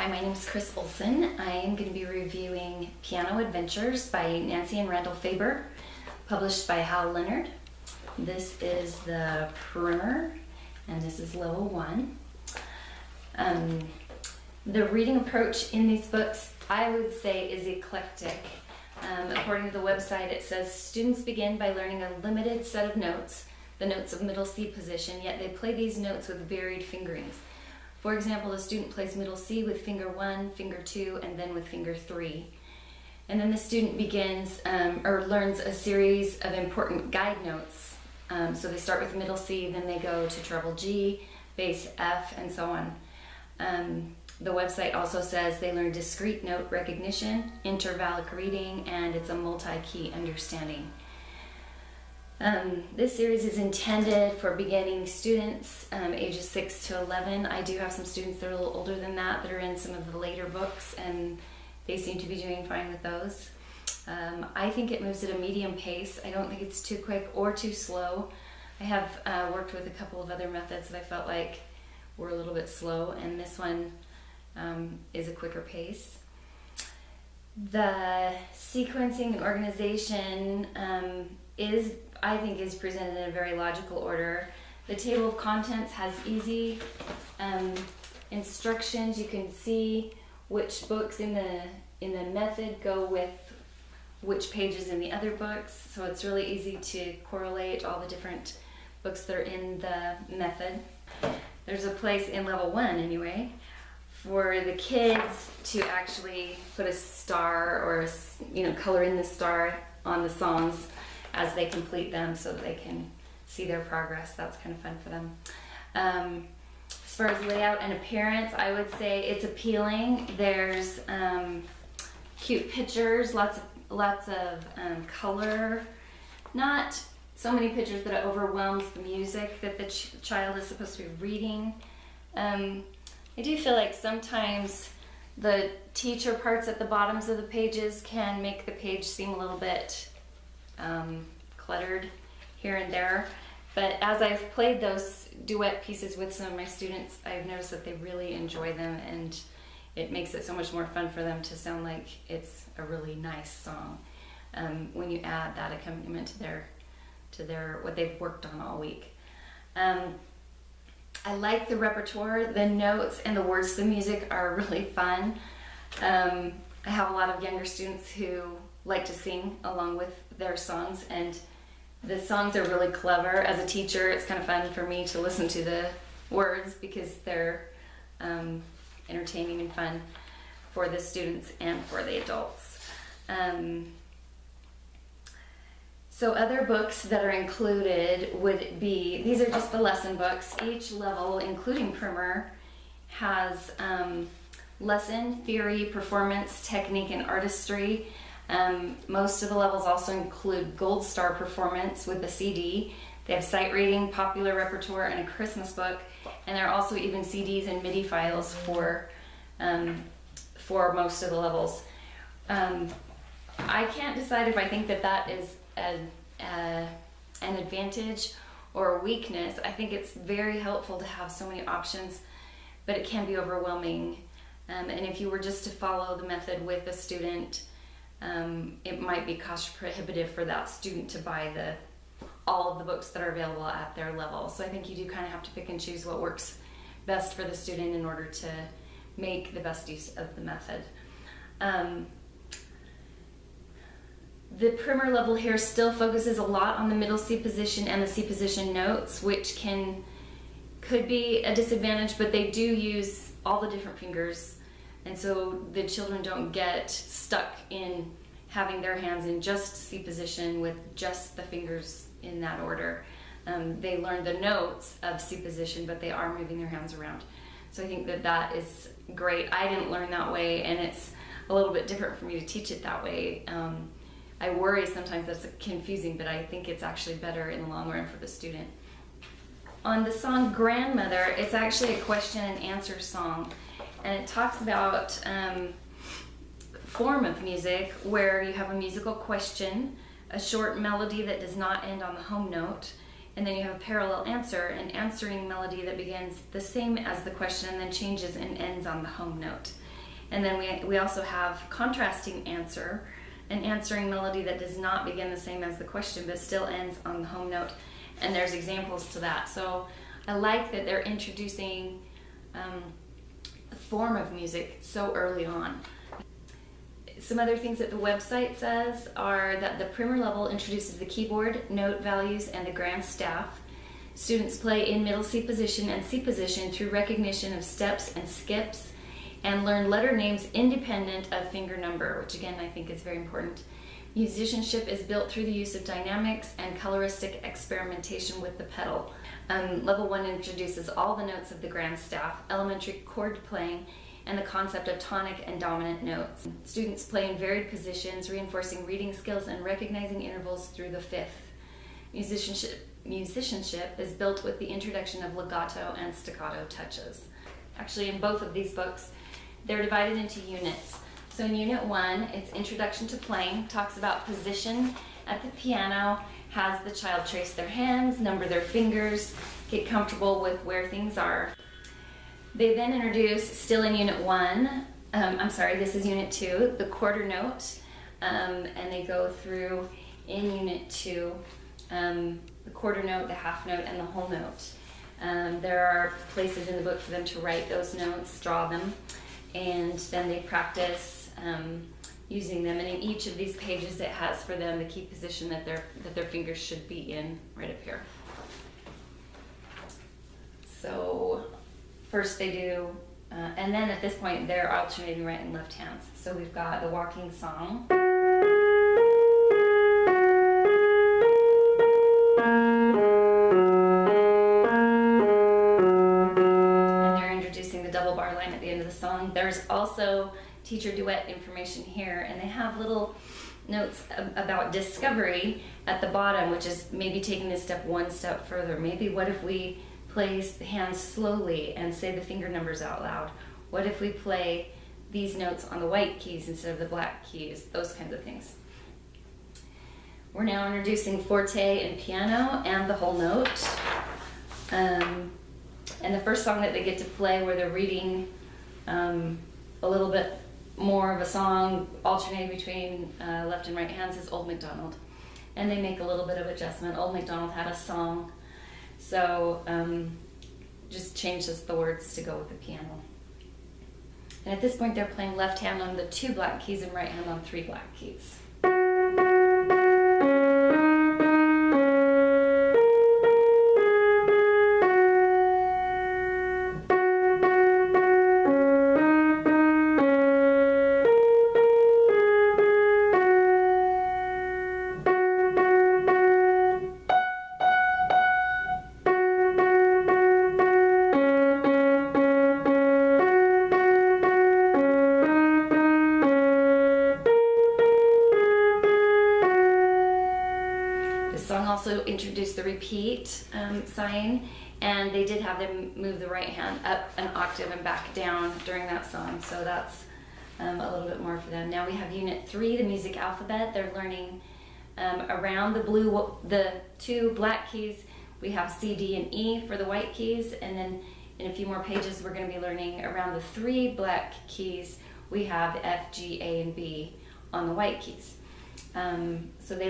Hi, my name is Chris Olson. I am going to be reviewing Piano Adventures by Nancy and Randall Faber, published by Hal Leonard. This is the primer, and this is level 1. The reading approach in these books, I would say, is eclectic. According to the website, it says students begin by learning a limited set of notes, the notes of middle C position, yet they play these notes with varied fingerings. For example, a student plays middle C with finger 1, finger 2, and then with finger 3. And then the student begins or learns a series of important guide notes. So they start with middle C, then they go to treble G, bass F, and so on. The website also says they learn discrete note recognition, intervallic reading, and it's a multi-key understanding. This series is intended for beginning students ages 6 to 11. I do have some students that are a little older than that are in some of the later books, and they seem to be doing fine with those. I think it moves at a medium pace. I don't think it's too quick or too slow. I have worked with a couple of other methods that I felt like were a little bit slow, and this one is a quicker pace. The sequencing and organization I think is presented in a very logical order. The table of contents has easy instructions. You can see which books in the method go with which pages in the other books, so it's really easy to correlate all the different books that are in the method. There's a place in level 1 anyway for the kids to actually put a star or color in the star on the songs as they complete them so that they can see their progress. That's kind of fun for them. As far as layout and appearance, I would say it's appealing. There's cute pictures, lots of color, not so many pictures that it overwhelms the music that the child is supposed to be reading. I do feel like sometimes the teacher parts at the bottoms of the pages can make the page seem a little bit cluttered here and there, but as I've played those duet pieces with some of my students, I've noticed that they really enjoy them, and it makes it so much more fun for them to sound like it's a really nice song when you add that accompaniment to their what they've worked on all week. I like the repertoire. The notes and the words to the music are really fun. I have a lot of younger students who like to sing along with their songs, and the songs are really clever. As a teacher, it's kind of fun for me to listen to the words because they're entertaining and fun for the students and for the adults. So other books that are included would be, these are just the lesson books. Each level, including primer, has lesson, theory, performance, technique, and artistry. Most of the levels also include Gold Star Performance with a CD. They have sight reading, popular repertoire, and a Christmas book. And there are also even CDs and MIDI files for most of the levels. I can't decide if I think that is an advantage or a weakness. I think it's very helpful to have so many options, but it can be overwhelming. And if you were just to follow the method with a student, it might be cost prohibitive for that student to buy all of the books that are available at their level. So I think you do kind of have to pick and choose what works best for the student in order to make the best use of the method. The primer level here still focuses a lot on the middle C position and the C position notes, which could be a disadvantage, but they do use all the different fingers, and so the children don't get stuck in having their hands in just C position with just the fingers in that order. They learn the notes of C position, but they are moving their hands around. So I think that is great. I didn't learn that way, and it's a little bit different for me to teach it that way. I worry sometimes that's confusing, but I think it's actually better in the long run for the student. On the song Grandmother, it's actually a question and answer song, and it talks about form of music where you have a musical question, a short melody that does not end on the home note, and then you have a parallel answer, an answering melody that begins the same as the question and then changes and ends on the home note. And then we also have contrasting answer, an answering melody that does not begin the same as the question but still ends on the home note. And there's examples to that. So I like that they're introducing a form of music so early on. Some other things that the website says are that the primer level introduces the keyboard, note values, and the grand staff. Students play in middle C position and C position through recognition of steps and skips, and learn letter names independent of finger number, which again I think is very important. Musicianship is built through the use of dynamics and coloristic experimentation with the pedal. Level 1 introduces all the notes of the grand staff, elementary chord playing, and the concept of tonic and dominant notes. Students play in varied positions, reinforcing reading skills and recognizing intervals through the fifth. Musicianship is built with the introduction of legato and staccato touches. Actually, in both of these books, they're divided into units. So in Unit 1, it's Introduction to Playing, talks about position at the piano, has the child trace their hands, number their fingers, get comfortable with where things are. They then introduce, still in Unit 1, this is Unit 2, the quarter note, and they go through in Unit 2 the quarter note, the half note, and the whole note. There are places in the book for them to write those notes, draw them, and then they practice using them. And in each of these pages, it has for them the key position that their fingers should be in, right up here. So first they do, and then at this point they're alternating right and left hands. So we've got the walking song. And they're introducing the double bar line at the end of the song. There's also teacher duet information here, and they have little notes about discovery at the bottom, which is maybe taking this step one step further. Maybe what if we play the hands slowly and say the finger numbers out loud? What if we play these notes on the white keys instead of the black keys? Those kinds of things. We're now introducing forte and piano and the whole note. And the first song that they get to play where they're reading a little bit more of a song alternating between left and right hands is Old MacDonald. And they make a little bit of adjustment. Old MacDonald had a song, so just changes the words to go with the piano. And at this point they're playing left hand on the 2 black keys and right hand on 3 black keys. Also introduced the repeat sign, and they did have them move the right hand up an octave and back down during that song, so that's a little bit more for them. Now we have Unit 3, the music alphabet. They're learning around the 2 black keys. We have C, D, and E for the white keys, and then in a few more pages we're going to be learning around the 3 black keys. We have F, G, A, and B on the white keys. So they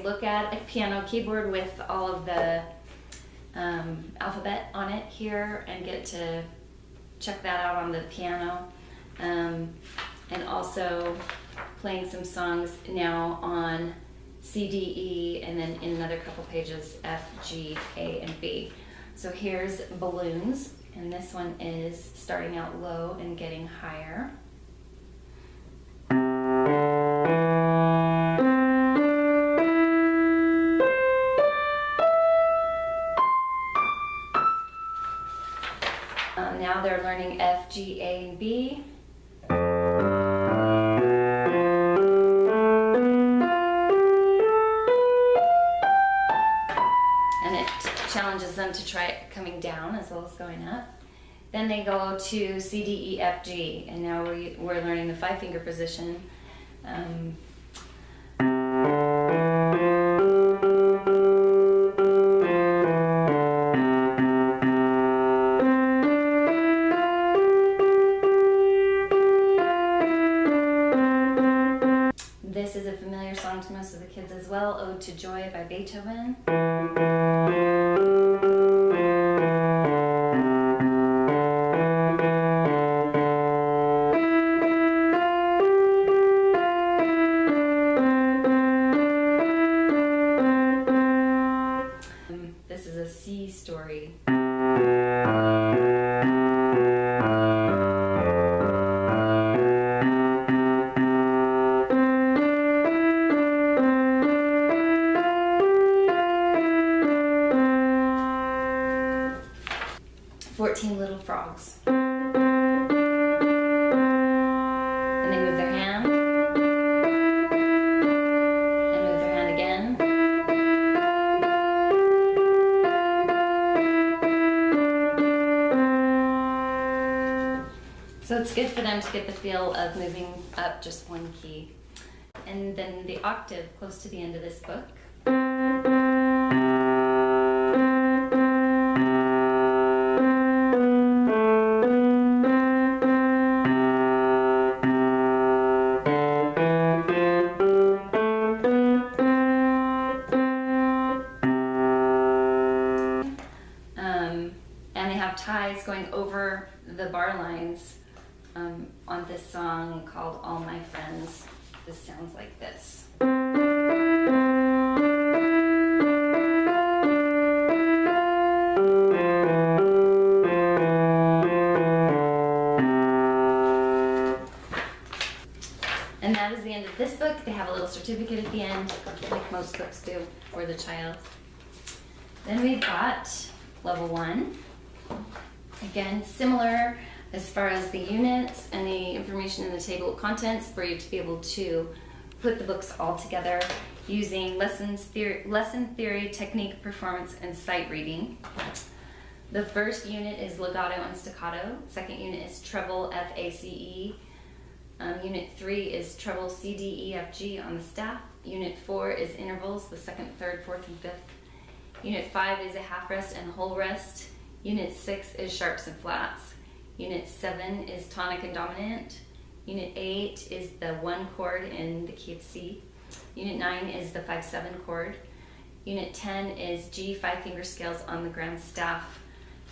look at a piano keyboard with all of the alphabet on it here and get to check that out on the piano, and also playing some songs now on C, D, E, and then in another couple pages F, G, A, and B. So here's Balloons, and this one is starting out low and getting higher. Now they're learning F, G, A, and B. And it challenges them to try it coming down as well as going up. Then they go to C, D, E, F, G, and now we're learning the 5-finger position. this is a familiar song to most of the kids as well, Ode to Joy by Beethoven. This is a C story. "14 Little Frogs." And they move their hand. And move their hand again. So it's good for them to get the feel of moving up just one key. And then the octave close to the end of this book. And they have ties going over the bar lines on this song called All My Friends. This sounds like this. And that is the end of this book. They have a little certificate at the end, like most books do for the child. Then we've got level 1. Again, similar as far as the units and the information in the table of contents for you to be able to put the books all together using lesson theory, technique, performance, and sight reading. The first unit is legato and staccato. Second unit is treble, F-A-C-E. Unit 3 is treble, C-D-E-F-G on the staff. Unit 4 is intervals, the second, third, fourth, and fifth. Unit 5 is a half rest and whole rest. Unit 6 is sharps and flats. Unit 7 is tonic and dominant. Unit 8 is the 1 chord in the key of C. Unit 9 is the 5/7 chord. Unit 10 is G 5-finger scales on the grand staff.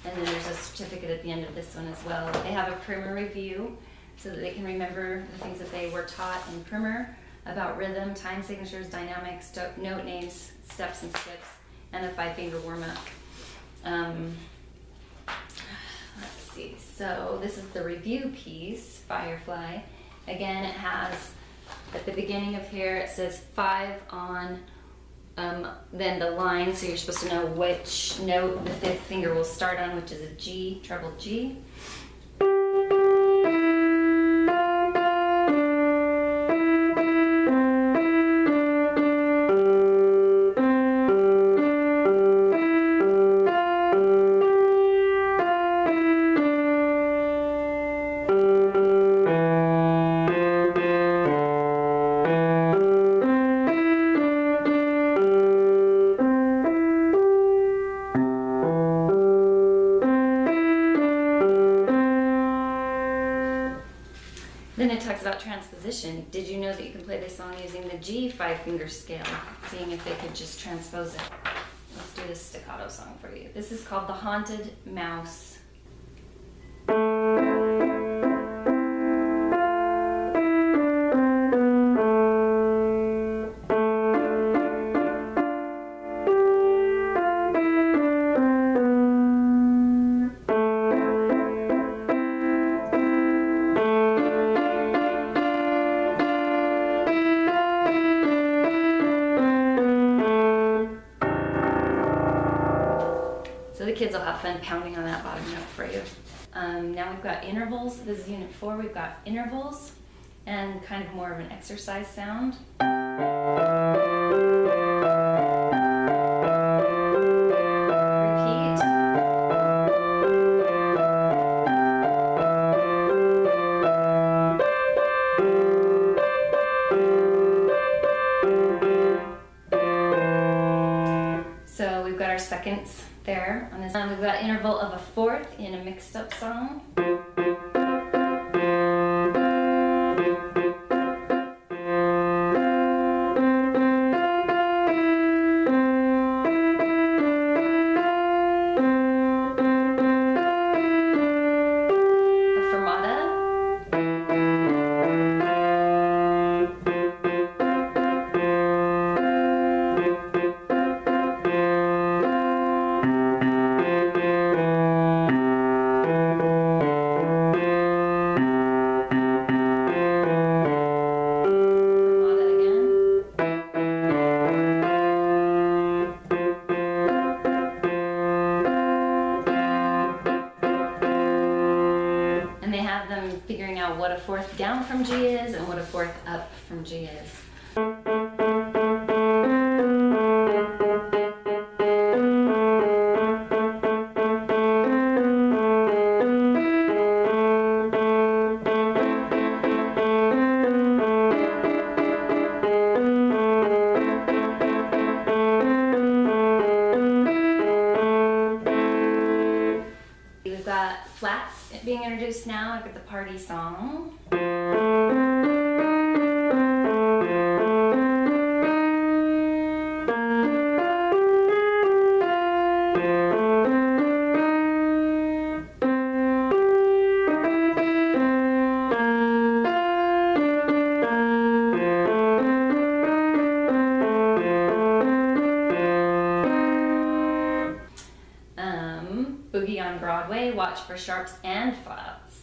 And then there's a certificate at the end of this one as well. They have a primer review so that they can remember the things that they were taught in primer about rhythm, time signatures, dynamics, note names, steps and skips, and a 5-finger warm-up. Let's see, so this is the review piece, Firefly. Again, it has, at the beginning of here, it says 5 on, then the line, so you're supposed to know which note the 5th finger will start on, which is a G, treble G. Then it talks about transposition. Did you know that you can play this song using the G 5-finger scale? Seeing if they could just transpose it. Let's do this staccato song for you. This is called The Haunted Mouse. So the kids will have fun pounding on that bottom note for you. Now we've got intervals. This is unit 4. We've got intervals and kind of more of an exercise sound. Repeat. So we've got our seconds there on this. We've got interval of a 4th in a mixed up song. figuring out what a fourth down from G is and what a fourth up from G is. We've got flats being introduced now. I've got the party song. Boogie on Broadway, watch for sharps and flats.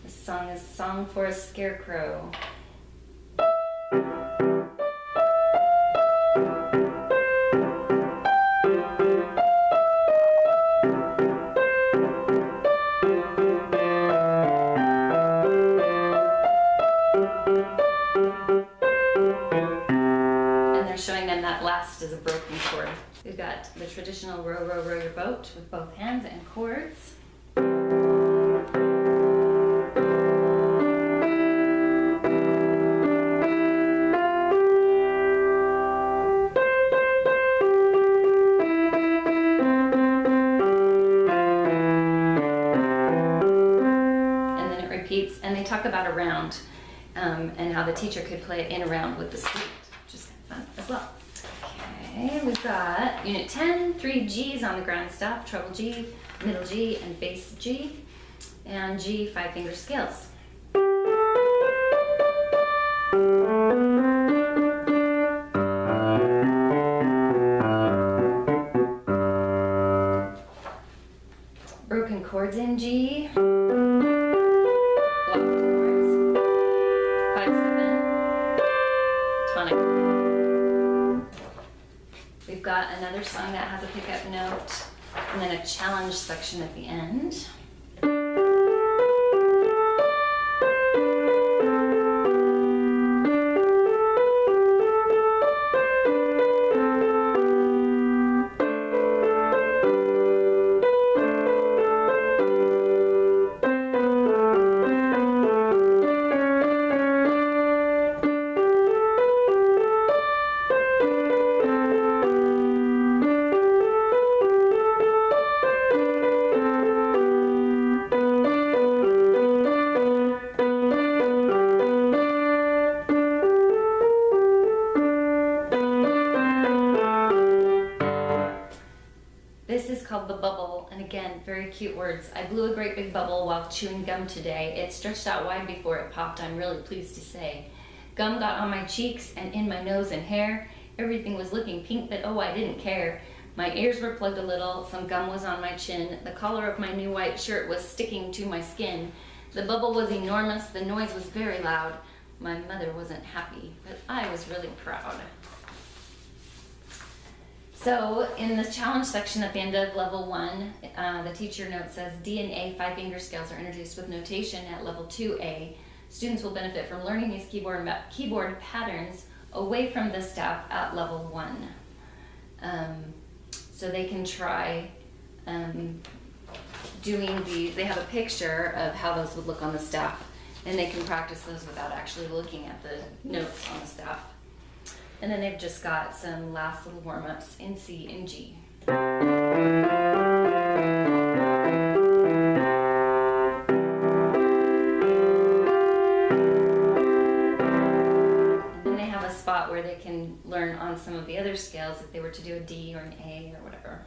This song is Song for a Scarecrow. Showing them that last is a broken chord. We've got the traditional row, row, row your boat with both hands and chords. And then it repeats, and they talk about a round and how the teacher could play it in a round with the student, which is kind of fun as well. Okay, we've got Unit 10, 3 G's on the ground staff, treble G, middle G, and bass G, and G 5-finger scales. Broken chords in G. Blocked chords. 5-7. Tonic. We've got another song that has a pickup note, and then a challenge section at the end. This is called The Bubble, and again, very cute words. I blew a great big bubble while chewing gum today. It stretched out wide before it popped, I'm really pleased to say. Gum got on my cheeks and in my nose and hair. Everything was looking pink, but oh, I didn't care. My ears were plugged a little, some gum was on my chin. The collar of my new white shirt was sticking to my skin. The bubble was enormous, the noise was very loud. My mother wasn't happy, but I was really proud. So in this challenge section at the end of level 1, the teacher note says D and A 5-finger scales are introduced with notation at level 2A. Students will benefit from learning these keyboard patterns away from the staff at level 1. So they can try doing they have a picture of how those would look on the staff, and they can practice those without actually looking at the notes on the staff. And then they've just got some last little warm-ups in C and G. And then they have a spot where they can learn on some of the other scales if they were to do a D or an A or whatever.